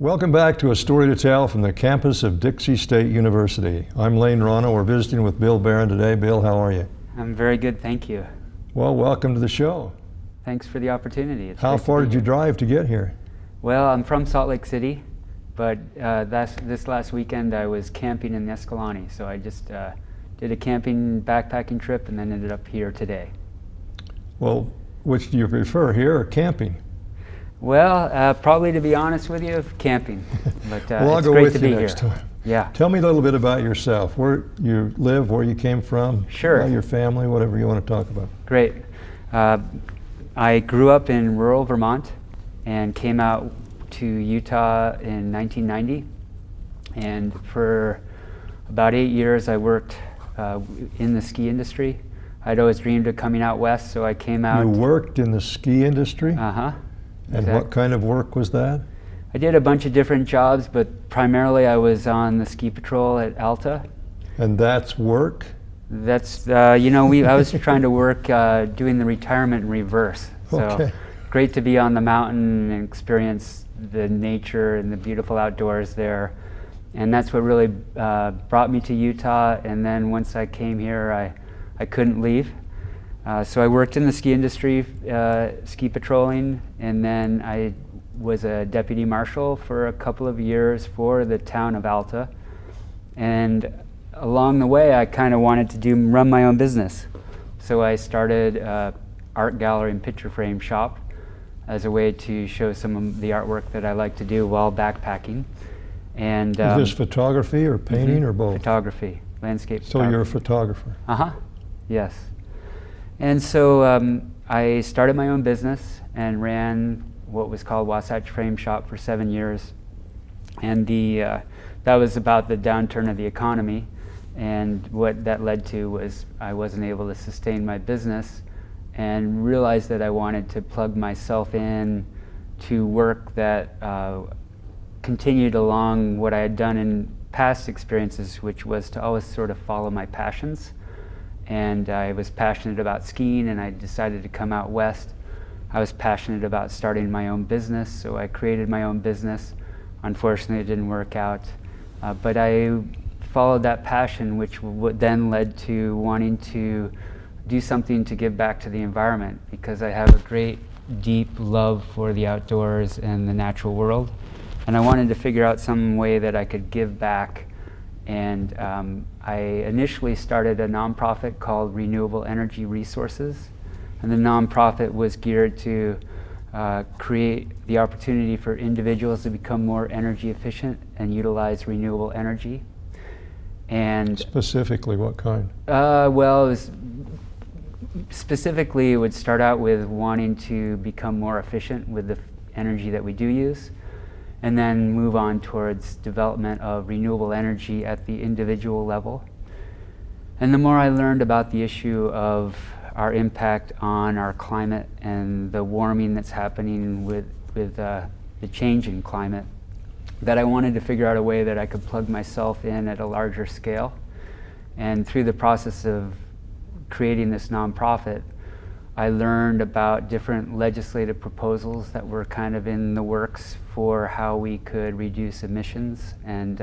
Welcome back to A Story to Tell from the campus of Dixie State University. I'm Lane Rana. We're visiting with Bill Barron today. Bill, how are you? I'm very good, thank you. Well, welcome to the show. Thanks for the opportunity. It's How great to far be did you here. drive to get here? Well, I'm from Salt Lake City, but this last weekend I was camping in Escalante, so I just did a camping backpacking trip and then ended up here today. Well, which do you prefer, here or camping? Well, probably to be honest with you, camping, but Well, I'll it's go great with to you be next here. time. Yeah. Tell me a little bit about yourself, where you live, where you came from, Sure. your family, whatever you want to talk about. Great. I grew up in rural Vermont and came out to Utah in 1990. And for about 8 years, I worked in the ski industry. I'd always dreamed of coming out west, so I came out. You worked in the ski industry? Uh-huh. And what kind of work was that? I did a bunch of different jobs, but primarily I was on the ski patrol at Alta. And that's work? That's, I was trying to work doing the retirement in reverse. So Okay. great to be on the mountain and experience the nature and the beautiful outdoors there. And that's what really brought me to Utah. And then once I came here, I couldn't leave. So I worked in the ski industry, ski patrolling, and then I was a deputy marshal for a couple of years for the town of Alta. And along the way, I kind of wanted to run my own business. So I started an art gallery and picture frame shop as a way to show some of the artwork that I like to do while backpacking. And Is this photography or painting or both? Photography, landscape So photography. you're a photographer? Uh-huh, yes. And so I started my own business and ran what was called Wasatch Frame Shop for 7 years. And that was about the downturn of the economy. And what that led to was I wasn't able to sustain my business and realized that I wanted to plug myself in to work that continued along what I had done in past experiences, which was to always sort of follow my passions. And I was passionate about skiing, and I decided to come out west. I was passionate about starting my own business, so I created my own business. Unfortunately, it didn't work out. But I followed that passion, which then led to wanting to do something to give back to the environment, because I have a great, deep love for the outdoors and the natural world. And I wanted to figure out some way that I could give back. And I initially started a nonprofit called Renewable Energy Resources. And the nonprofit was geared to create the opportunity for individuals to become more energy efficient and utilize renewable energy. And Specifically, what kind? Specifically, it would start out with wanting to become more efficient with the energy that we do use, and then move on towards development of renewable energy at the individual level. And the more I learned about the issue of our impact on our climate and the warming that's happening with the change in climate, that I wanted to figure out a way that I could plug myself in at a larger scale. And through the process of creating this nonprofit, I learned about different legislative proposals that were kind of in the works for how we could reduce emissions and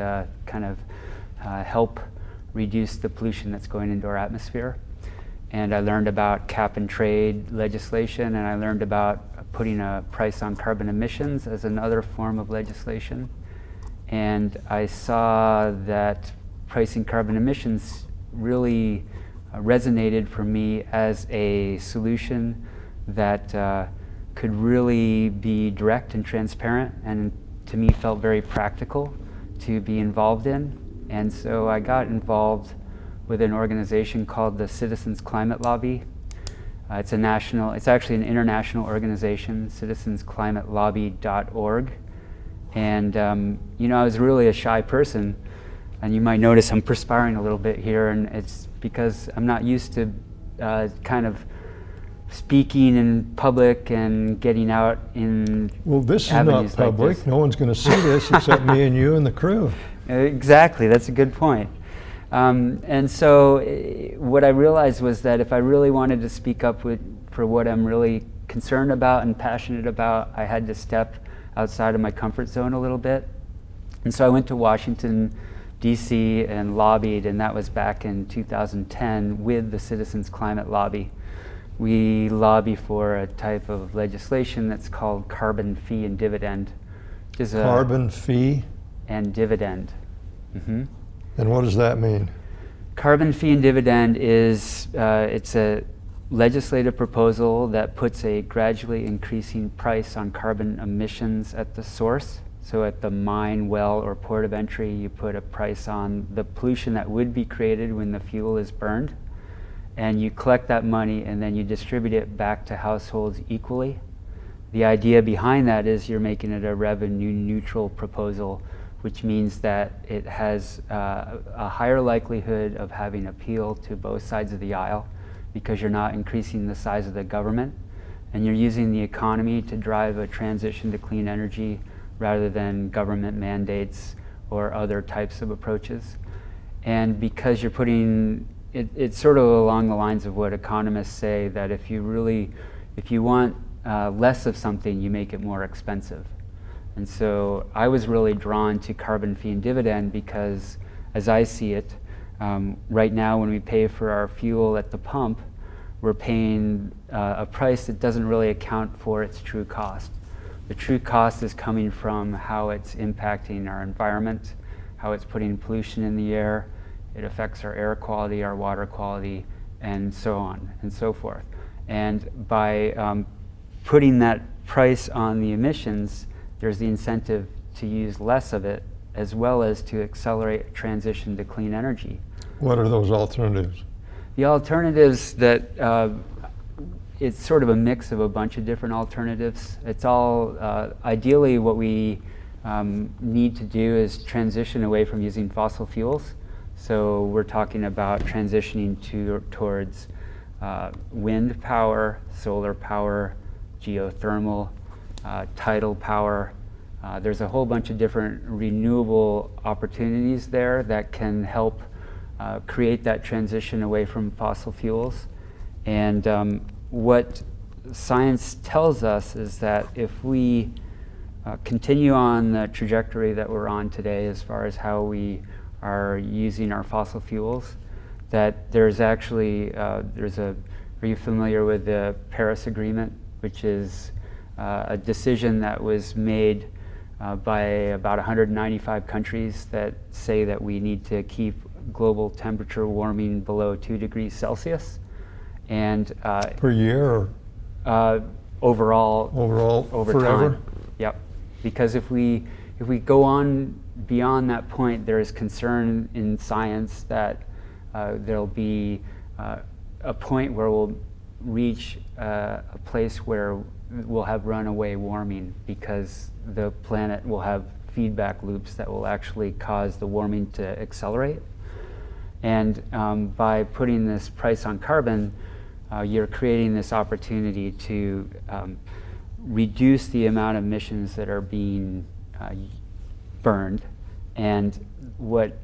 help reduce the pollution that's going into our atmosphere. And I learned about cap and trade legislation, and I learned about putting a price on carbon emissions as another form of legislation. And I saw that pricing carbon emissions really resonated for me as a solution that could really be direct and transparent, and to me felt very practical to be involved in. And so I got involved with an organization called the Citizens Climate Lobby. It's actually an international organization, citizensclimatelobby.org. And I was really a shy person, and you might notice I'm perspiring a little bit here, and it's because I'm not used to kind of speaking in public and getting out in Well, this is not avenues like public. this. No one's going to see this except me and you and the crew. Exactly, that's a good point. And so what I realized was that if I really wanted to speak up for what I'm really concerned about and passionate about, I had to step outside of my comfort zone a little bit. And so I went to Washington, D.C. and lobbied, and that was back in 2010 with the Citizens Climate Lobby. We lobby for a type of legislation that's called carbon fee and dividend. Carbon fee and dividend. Mm-hmm. And what does that mean? Carbon fee and dividend is it's a legislative proposal that puts a gradually increasing price on carbon emissions at the source. So at the mine, well, or port of entry, you put a price on the pollution that would be created when the fuel is burned, and you collect that money and then you distribute it back to households equally. The idea behind that is you're making it a revenue neutral proposal, which means that it has a higher likelihood of having appeal to both sides of the aisle, because you're not increasing the size of the government, and you're using the economy to drive a transition to clean energy rather than government mandates or other types of approaches. And because you're putting, it's sort of along the lines of what economists say, that if you want less of something, you make it more expensive. And so I was really drawn to carbon fee and dividend because, as I see it, right now when we pay for our fuel at the pump, we're paying a price that doesn't really account for its true cost. The true cost is coming from how it's impacting our environment, how it's putting pollution in the air. It affects our air quality, our water quality, and so on and so forth. And by putting that price on the emissions, there's the incentive to use less of it, as well as to accelerate transition to clean energy. What are those alternatives? The alternatives that it's sort of a mix of a bunch of different alternatives. It's all, ideally what we need to do is transition away from using fossil fuels. So we're talking about transitioning towards wind power, solar power, geothermal, tidal power. There's a whole bunch of different renewable opportunities there that can help create that transition away from fossil fuels. And what science tells us is that if we continue on the trajectory that we're on today as far as how we are using our fossil fuels, that there's actually, are you familiar with the Paris Agreement, which is a decision that was made by about 195 countries that say that we need to keep global temperature warming below 2 degrees Celsius. And per year or overall over forever? time. Yep. Because if we go on beyond that point, there is concern in science that there'll be a point where we'll reach a place where we'll have runaway warming, because the planet will have feedback loops that will actually cause the warming to accelerate. And by putting this price on carbon, you're creating this opportunity to reduce the amount of emissions that are being burned. And what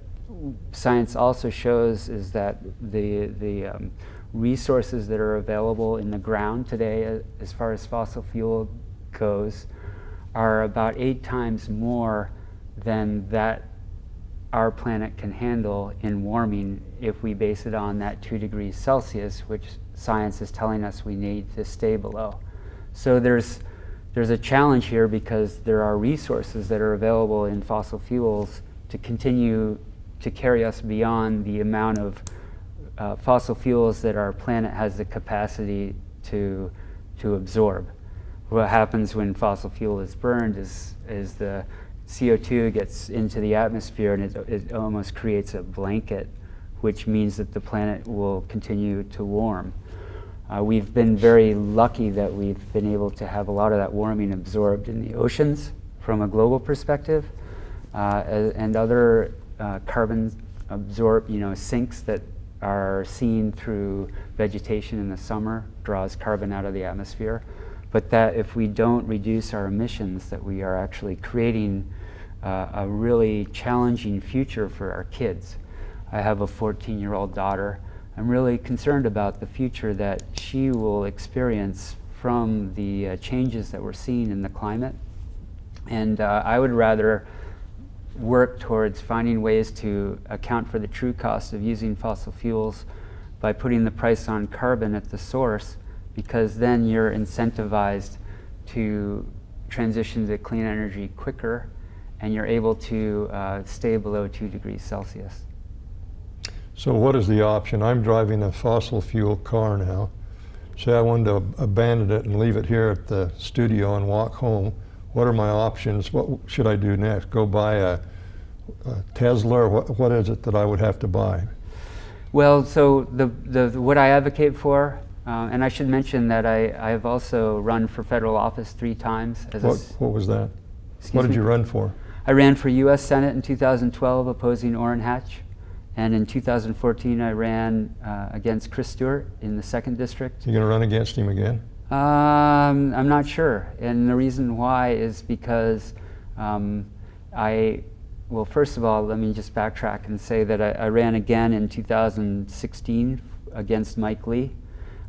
science also shows is that the resources that are available in the ground today, as far as fossil fuel goes, are about 8 times more than that our planet can handle in warming if we base it on that 2 degrees Celsius, which science is telling us we need to stay below. So there's a challenge here, because there are resources that are available in fossil fuels to continue to carry us beyond the amount of fossil fuels that our planet has the capacity to absorb. What happens when fossil fuel is burned is the CO2 gets into the atmosphere, and it almost creates a blanket, which means that the planet will continue to warm. We've been very lucky that we've been able to have a lot of that warming absorbed in the oceans from a global perspective, and other carbon sinks that are seen through vegetation in the summer draws carbon out of the atmosphere. But that if we don't reduce our emissions, that we are actually creating a really challenging future for our kids. I have a 14-year-old daughter. I'm really concerned about the future that she will experience from the changes that we're seeing in the climate. And I would rather work towards finding ways to account for the true cost of using fossil fuels by putting the price on carbon at the source, because then you're incentivized to transition to clean energy quicker, and you're able to stay below 2 degrees Celsius. So what is the option? I'm driving a fossil fuel car now. Say I wanted to abandon it and leave it here at the studio and walk home. What are my options? What should I do next? Go buy a Tesla, or what is it that I would have to buy? Well, so what I advocate for, and I should mention that I have also run for federal office 3 times. What was that? What did you run for? I ran for U.S. Senate in 2012 opposing Orrin Hatch. And in 2014, I ran against Chris Stewart in the 2nd District. You going to run against him again? I'm not sure. And the reason why is because well, first of all, let me just backtrack and say that I ran again in 2016 against Mike Lee.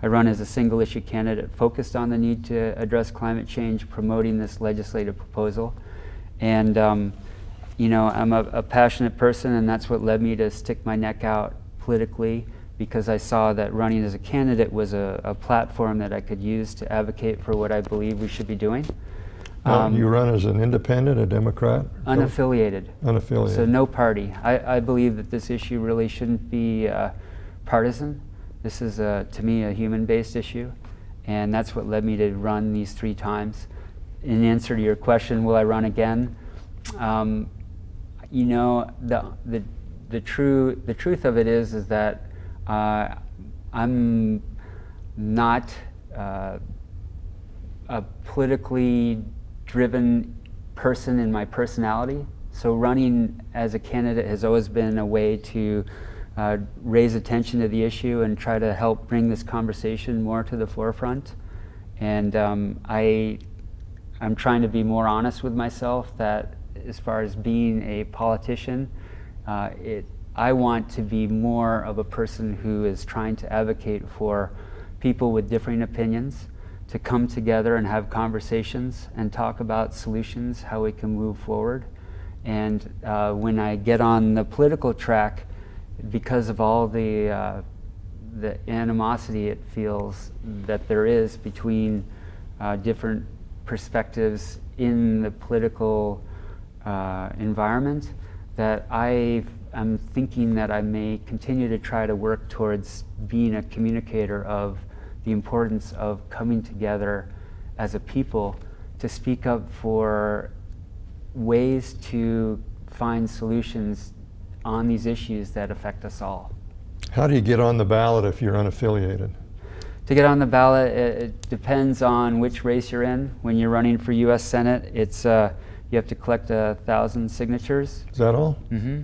I run as a single issue candidate focused on the need to address climate change, promoting this legislative proposal. And you know, I'm a passionate person, and that's what led me to stick my neck out politically, because I saw that running as a candidate was a platform that I could use to advocate for what I believe we should be doing. You run as an independent, a Democrat? Unaffiliated. Unaffiliated. So no party. I believe that this issue really shouldn't be partisan. This is, to me, a human-based issue, and that's what led me to run these 3 times. In answer to your question, will I run again? You know, the truth of it is that I'm not a politically driven person in my personality. So running as a candidate has always been a way to raise attention to the issue and try to help bring this conversation more to the forefront. And I'm trying to be more honest with myself that as far as being a politician, I want to be more of a person who is trying to advocate for people with differing opinions to come together and have conversations and talk about solutions, how we can move forward. And when I get on the political track, because of all the animosity it feels that there is between different perspectives in the political environment, that I'm thinking that I may continue to try to work towards being a communicator of the importance of coming together as a people to speak up for ways to find solutions on these issues that affect us all. How do you get on the ballot if you're unaffiliated? To get on the ballot, it depends on which race you're in. When you're running for U.S. Senate, it's you have to collect 1,000 signatures. Is that all? Mm-hmm.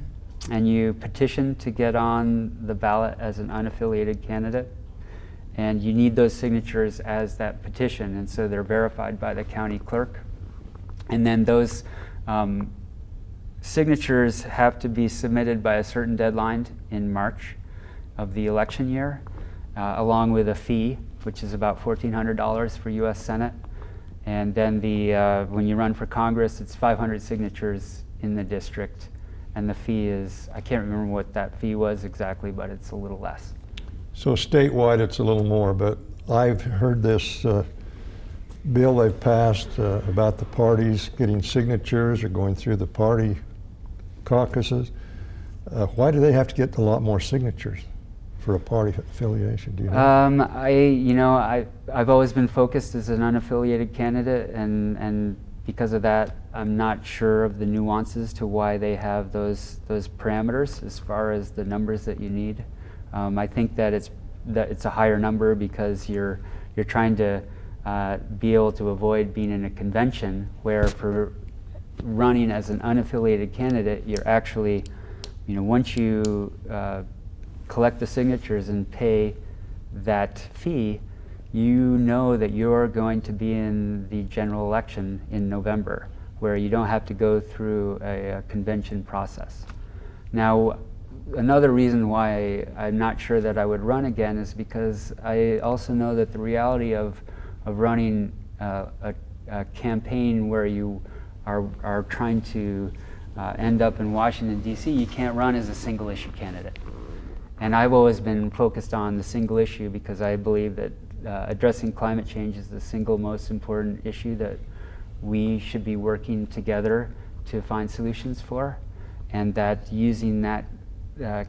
And you petition to get on the ballot as an unaffiliated candidate. And you need those signatures as that petition, and so they're verified by the county clerk. And then those signatures have to be submitted by a certain deadline in March of the election year, along with a fee, which is about $1,400 for U.S. Senate. And then when you run for Congress, it's 500 signatures in the district, and the fee is, I can't remember what that fee was exactly, but it's a little less. So statewide it's a little more, but I've heard this bill they've passed about the parties getting signatures or going through the party caucuses. Why do they have to get a lot more signatures for a party affiliation? Do you know? I've always been focused as an unaffiliated candidate, and because of that, I'm not sure of the nuances to why they have those parameters as far as the numbers that you need. I think that it's a higher number because you're trying to be able to avoid being in a convention, where for running as an unaffiliated candidate, you're actually, once you collect the signatures and pay that fee, you know that you're going to be in the general election in November, where you don't have to go through a convention process. Now, another reason why I'm not sure that I would run again is because I also know that the reality of running a campaign where you are trying to end up in Washington, D.C., you can't run as a single issue candidate. And I've always been focused on the single issue because I believe that addressing climate change is the single most important issue that we should be working together to find solutions for, and that using that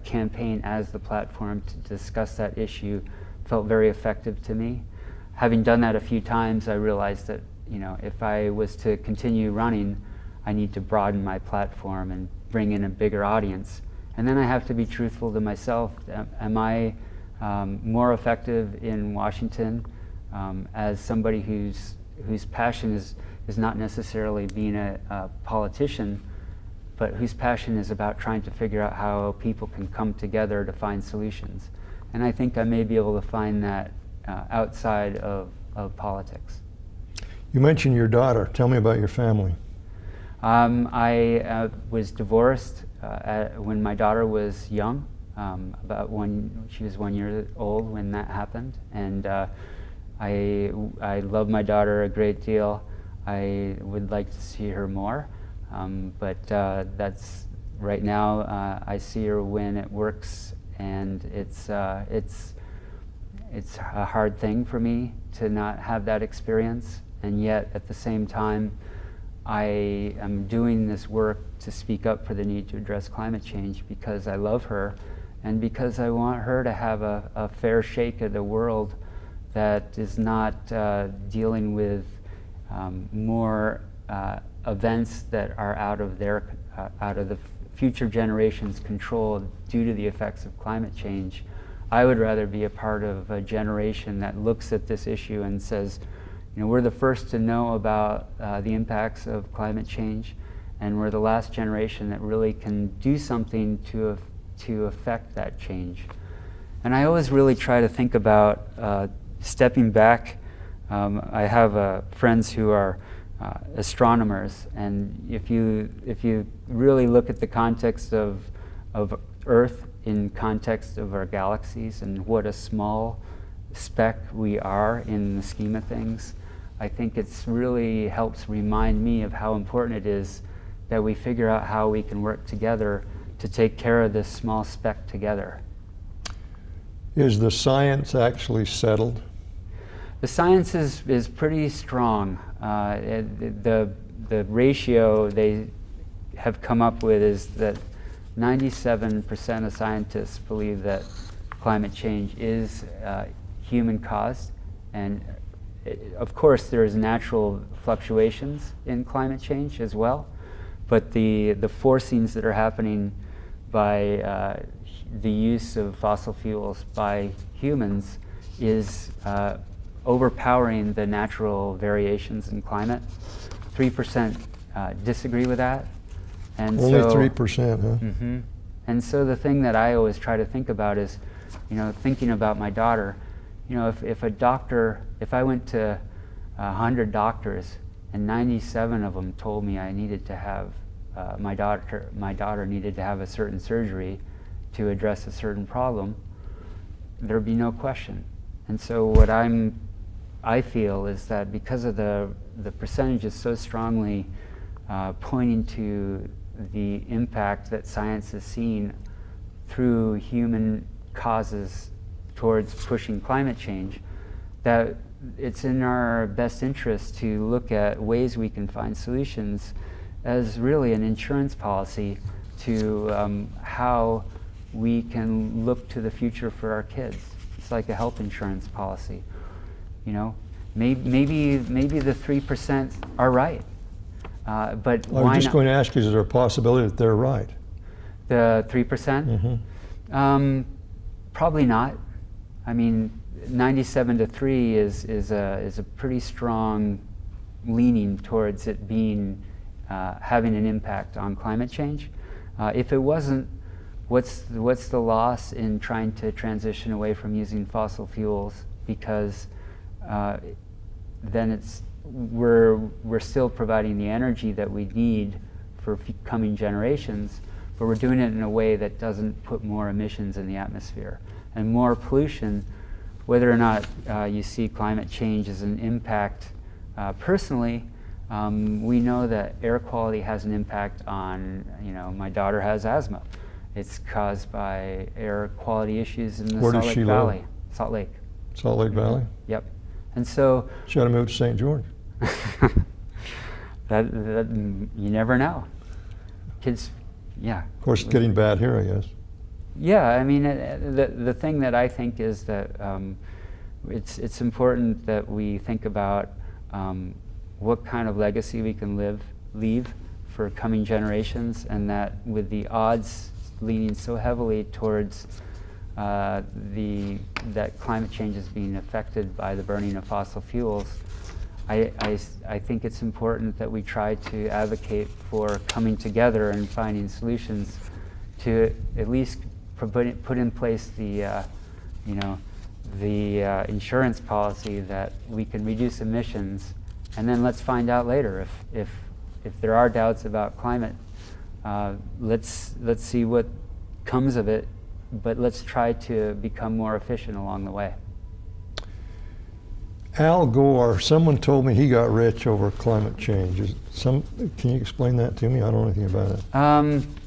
campaign as the platform to discuss that issue felt very effective to me. Having done that a few times, I realized that, you know, if I was to continue running, I need to broaden my platform and bring in a bigger audience. And then I have to be truthful to myself. Am I more effective in Washington as somebody whose passion is not necessarily being a politician, but whose passion is about trying to figure out how people can come together to find solutions? And I think I may be able to find that outside of politics. You mentioned your daughter. Tell me about your family. I was divorced when my daughter was young, she was 1 year old when that happened, and I love my daughter a great deal. I would like to see her more, but that's right now. I see her when it works, and it's a hard thing for me to not have that experience, and yet at the same time, I am doing this work to speak up for the need to address climate change because I love her and because I want her to have a fair shake of the world that is not dealing with more events that are out of the future generations' control due to the effects of climate change. I would rather be a part of a generation that looks at this issue and says, you know, we're the first to know about the impacts of climate change, and we're the last generation that really can do something to affect that change. And I always really try to think about stepping back. I have friends who are astronomers, and if you really look at the context of Earth in context of our galaxies and what a small speck we are in the scheme of things, I think it's really helps remind me of how important it is that we figure out how we can work together to take care of this small speck together. Is the science actually settled? The science is pretty strong. The ratio they have come up with is that 97% of scientists believe that climate change is human caused, and of course there's natural fluctuations in climate change as well, but the forcings that are happening by the use of fossil fuels by humans is overpowering the natural variations in climate. 3% disagree with that. And only so, 3%, huh? Mm-hmm. And so the thing that I always try to think about is, you know, thinking about my daughter, you know, if I went to 100 doctors and 97 of them told me I needed to have, my daughter needed to have a certain surgery to address a certain problem, there'd be no question. And so what I feel is that because of the percentage is so strongly pointing to the impact that science has seen through human causes towards pushing climate change, that it's in our best interest to look at ways we can find solutions as really an insurance policy to how we can look to the future for our kids. It's like a health insurance policy. You know, maybe the 3% are right. But I was just going to ask you, is there a possibility that they're right? The 3%? Mm-hmm. Probably not. I mean, 97 to 3 is a pretty strong leaning towards it being having an impact on climate change. If it wasn't, what's the loss in trying to transition away from using fossil fuels? Because then we're still providing the energy that we need for coming generations, but we're doing it in a way that doesn't put more emissions in the atmosphere and more pollution. Whether or not you see climate change as an impact personally, We know that air quality has an impact on, my daughter has asthma. It's caused by air quality issues in the Where does Salt she Lake live? Valley. Salt Lake. Salt Lake Valley? Yep. And so She ought to move to St. George. that you never know. Kids, yeah. Of course, it's getting bad here, I guess. Yeah, I mean, the thing that I think is that it's important that we think about what kind of legacy we can leave for coming generations, and that with the odds leaning so heavily towards that climate change is being affected by the burning of fossil fuels, I think it's important that we try to advocate for coming together and finding solutions to at least put in place the insurance policy that we can reduce emissions, and then let's find out later if there are doubts about climate. Let's see what comes of it, but let's try to become more efficient along the way. Al Gore, someone told me he got rich over climate change. Can you explain that to me? I don't know anything about it.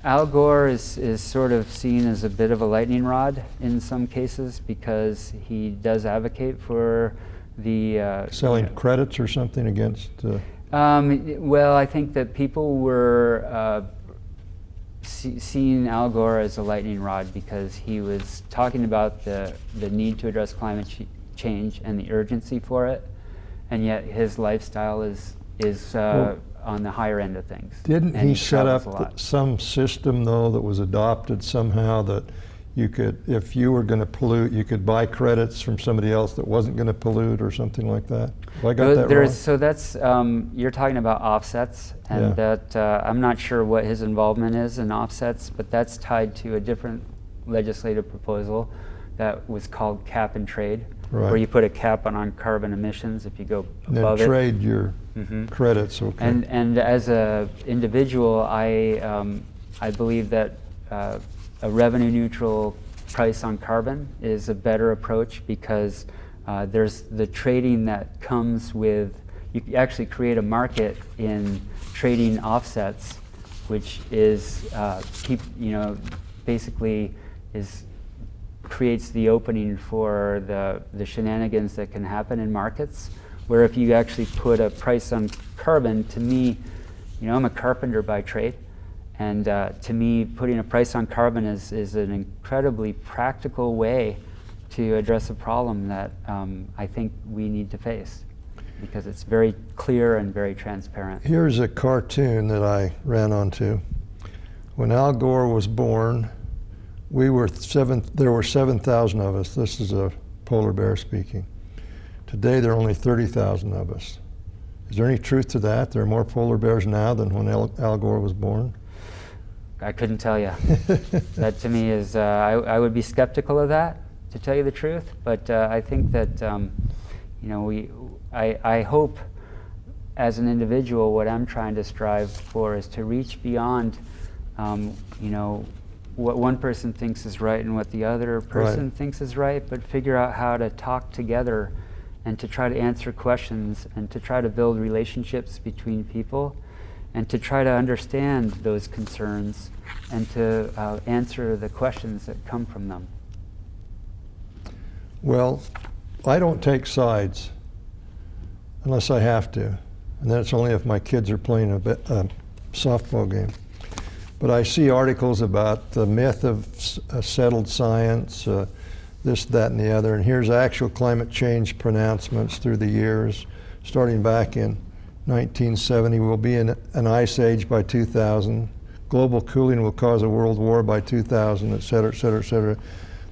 Al Gore is sort of seen as a bit of a lightning rod in some cases, because he does advocate for the Selling credits or something against... well, I think that people were seeing Al Gore as a lightning rod because he was talking about the need to address climate change and the urgency for it, and yet his lifestyle is on the higher end of things. Didn't he set up some system, though, that was adopted somehow, that you could, if you were going to pollute, you could buy credits from somebody else that wasn't going to pollute or something like that? Have I got that wrong? So that's, you're talking about offsets, and Yeah. that I'm not sure what his involvement is in offsets, but that's tied to a different legislative proposal that was called cap and trade, Right. where you put a cap on carbon emissions if you go And above then it. trade your credits, okay. And as a individual, I believe that a revenue neutral price on carbon is a better approach, because there's the trading that comes with, you actually create a market in trading offsets, which is basically creates the opening for the shenanigans that can happen in markets, where if you actually put a price on carbon, to me, I'm a carpenter by trade, and to me, putting a price on carbon is an incredibly practical way to address a problem that I think we need to face, because it's very clear and very transparent. Here's a cartoon that I ran onto. When Al Gore was born, there were 7,000 of us. This is a polar bear speaking. Today there are only 30,000 of us. Is there any truth to that? There are more polar bears now than when Al Gore was born? I couldn't tell you. That to me is, I would be skeptical of that, to tell you the truth. But I think that, I hope as an individual, what I'm trying to strive for is to reach beyond, what one person thinks is right and what the other person thinks is right, but figure out how to talk together and to try to answer questions and to try to build relationships between people and to try to understand those concerns and to answer the questions that come from them. Well, I don't take sides unless I have to, and that's only if my kids are playing a softball game. But I see articles about the myth of settled science, this, that, and the other, and here's actual climate change pronouncements through the years. Starting back in 1970, we'll be in an ice age by 2000. Global cooling will cause a world war by 2000, et cetera, et cetera, et cetera.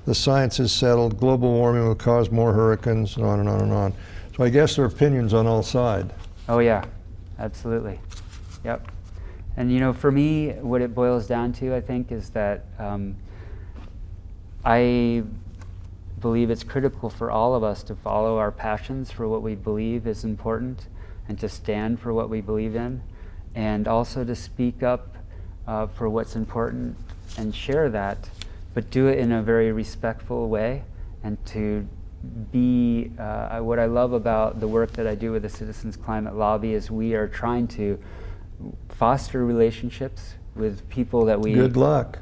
The science is settled. Global warming will cause more hurricanes, and on and on and on. So I guess there are opinions on all sides. Oh yeah, absolutely. Yep. And for me, what it boils down to, I think, is that I believe it's critical for all of us to follow our passions for what we believe is important and to stand for what we believe in, and also to speak up for what's important and share that, but do it in a very respectful way, and to what I love about the work that I do with the Citizens Climate Lobby is we are trying to foster relationships with people that we... Good luck.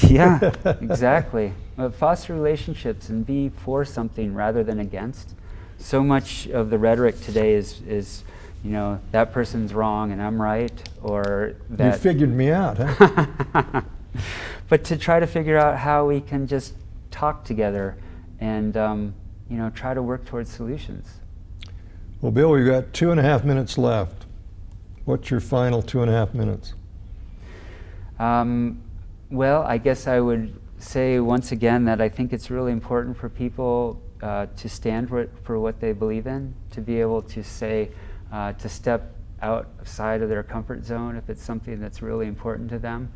Yeah, exactly. Foster relationships and be for something rather than against. So much of the rhetoric today is you know, that person's wrong and I'm right, or that... You figured me out, huh? But to try to figure out how we can just talk together and you know, try to work towards solutions. Well, Bill, we've got 2.5 minutes left. What's your final 2.5 minutes? Well, I guess I would say once again that I think it's really important for people to stand for what they believe in, to be able to say, to step outside of their comfort zone if it's something that's really important to them.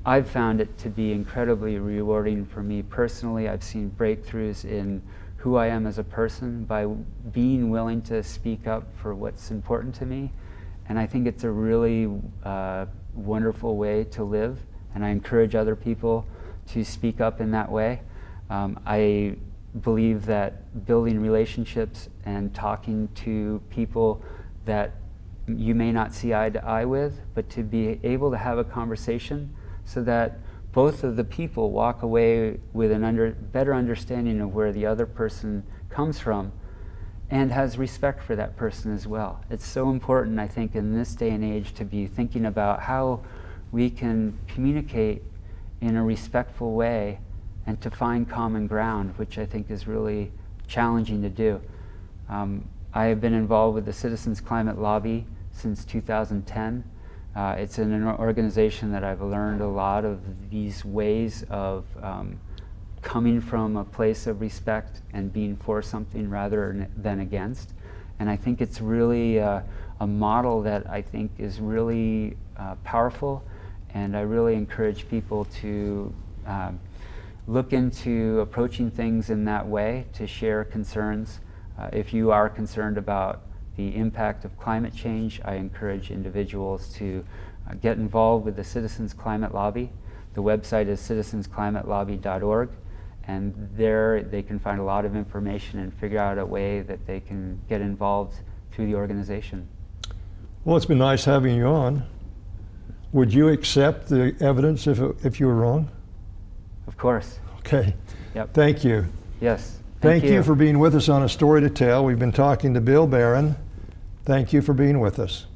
I've found it to be incredibly rewarding for me personally. I've seen breakthroughs in who I am as a person by being willing to speak up for what's important to me. And I think it's a really wonderful way to live, and I encourage other people to speak up in that way. I believe that building relationships and talking to people that you may not see eye to eye with, but to be able to have a conversation so that both of the people walk away with a better understanding of where the other person comes from and has respect for that person as well. It's so important, I think, in this day and age to be thinking about how we can communicate in a respectful way and to find common ground, which I think is really challenging to do. I have been involved with the Citizens Climate Lobby since 2010. It's an organization that I've learned a lot of these ways of coming from a place of respect and being for something rather than against. And I think it's really a model that I think is really powerful, and I really encourage people to look into approaching things in that way, to share concerns. If you are concerned about the impact of climate change, I encourage individuals to get involved with the Citizens Climate Lobby. The website is citizensclimatelobby.org, and there they can find a lot of information and figure out a way that they can get involved through the organization. Well, it's been nice having you on. Would you accept the evidence if you were wrong? Of course. Okay. Yep. Thank you. Yes. Thank you for being with us on A Story to Tell. We've been talking to Bill Barron. Thank you for being with us.